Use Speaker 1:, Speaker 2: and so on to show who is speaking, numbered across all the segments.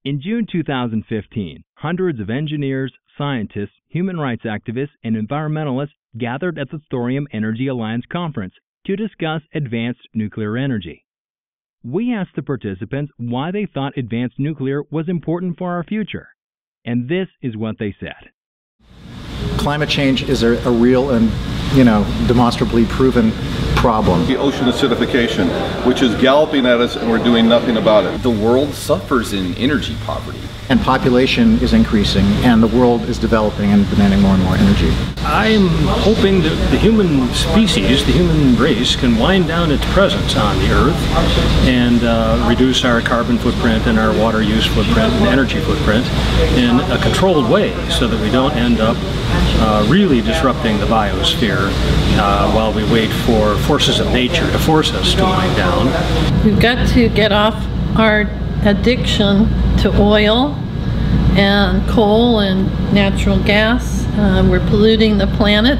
Speaker 1: In June 2015, hundreds of engineers, scientists, human rights activists, and environmentalists gathered at the Thorium Energy Alliance Conference to discuss advanced nuclear energy. We asked the participants why they thought advanced nuclear was important for our future, and this is what they said.
Speaker 2: Climate change is a real and, demonstrably proven problem.
Speaker 3: The ocean acidification, which is galloping at us and we're doing nothing about it.
Speaker 4: The world suffers in energy poverty.
Speaker 2: And population is increasing, and the world is developing and demanding more and more energy.
Speaker 5: I'm hoping that the human species, the human race, can wind down its presence on the Earth and reduce our carbon footprint and our water use footprint and energy footprint in a controlled way so that we don't end up really disrupting the biosphere while we wait for forces of nature to force us to wind down.
Speaker 6: We've got to get off our addiction to oil and coal and natural gas. We're polluting the planet.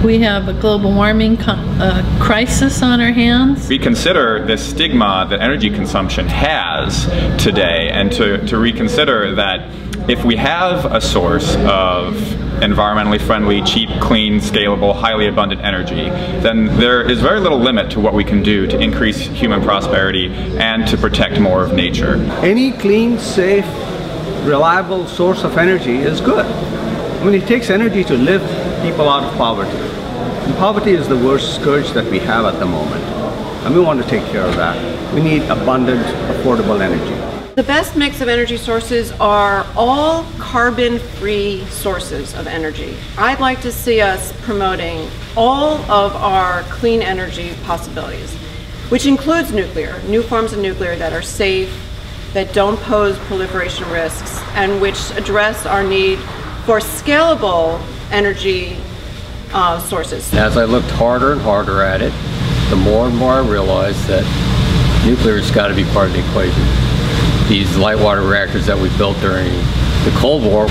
Speaker 6: We have a global warming crisis on our hands.
Speaker 7: Reconsider the stigma that energy consumption has today, and to reconsider that if we have a source of environmentally friendly, cheap, clean, scalable, highly abundant energy, then there is very little limit to what we can do to increase human prosperity and to protect more of nature.
Speaker 8: Any clean, safe, reliable source of energy is good. I mean, it takes energy to lift people out of poverty. And poverty is the worst scourge that we have at the moment. And we want to take care of that. We need abundant, affordable energy.
Speaker 9: The best mix of energy sources are all carbon-free sources of energy. I'd like to see us promoting all of our clean energy possibilities, which includes nuclear, new forms of nuclear that are safe, that don't pose proliferation risks, and which address our need for scalable energy sources.
Speaker 10: As I looked harder and harder at it, the more and more I realized that nuclear has got to be part of the equation. These light water reactors that we built during the Cold War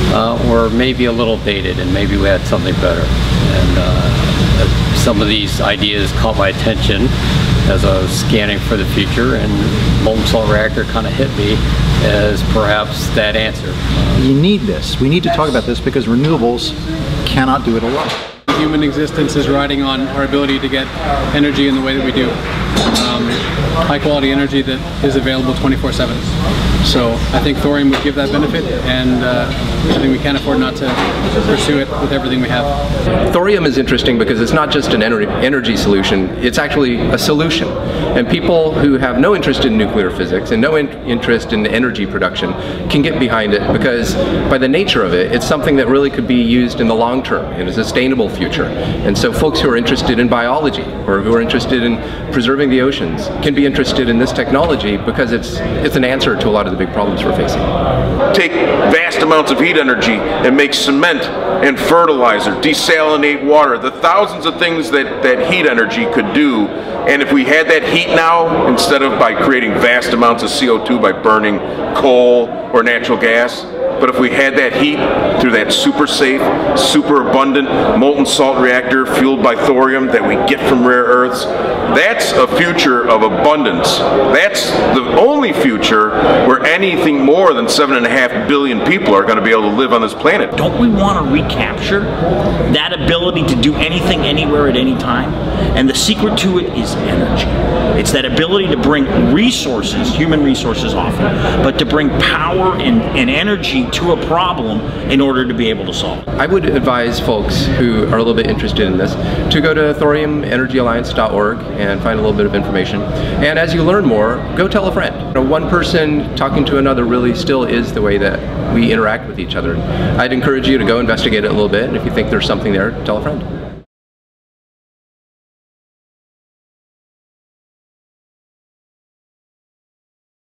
Speaker 10: were maybe a little dated, and maybe we had something better. And some of these ideas caught my attention as I was scanning for the future, and molten salt reactor kind of hit me as perhaps that answer.
Speaker 2: You need this. We need to talk about this because renewables cannot do it alone.
Speaker 11: Human existence is riding on our ability to get energy in the way that we do. High quality energy that is available 24/7. So I think thorium would give that benefit, and I think we can't afford not to pursue it with everything we have.
Speaker 12: Thorium is interesting because it's not just an energy solution, it's actually a solution. And people who have no interest in nuclear physics and no interest in energy production can get behind it because by the nature of it, it's something that really could be used in the long term in a sustainable future. And so folks who are interested in biology or who are interested in preserving the oceans can be interested in this technology because it's an answer to a lot of the big problems we're facing.
Speaker 13: Take vast amounts of heat energy and make cement and fertilizer, desalinate water, the thousands of things that heat energy could do. And if we had that heat now, instead of by creating vast amounts of CO2 by burning coal or natural gas, but if we had that heat through that super safe, super abundant molten salt reactor fueled by thorium that we get from rare earths, that's a future of abundance. That's the only future where anything more than 7.5 billion people are going to be able to live on this planet.
Speaker 14: Don't we want to recapture that ability to do anything, anywhere, at any time? And the secret to it is energy. It's that ability to bring resources, human resources often, but to bring power and energy to a problem in order to be able to solve it.
Speaker 12: I would advise folks who are a little bit interested in this to go to thoriumenergyalliance.org and find a little bit of information. And as you learn more, go tell a friend. One person talking to another really still is the way that we interact with each other. I'd encourage you to go investigate it a little bit, and if you think there's something there, tell a friend.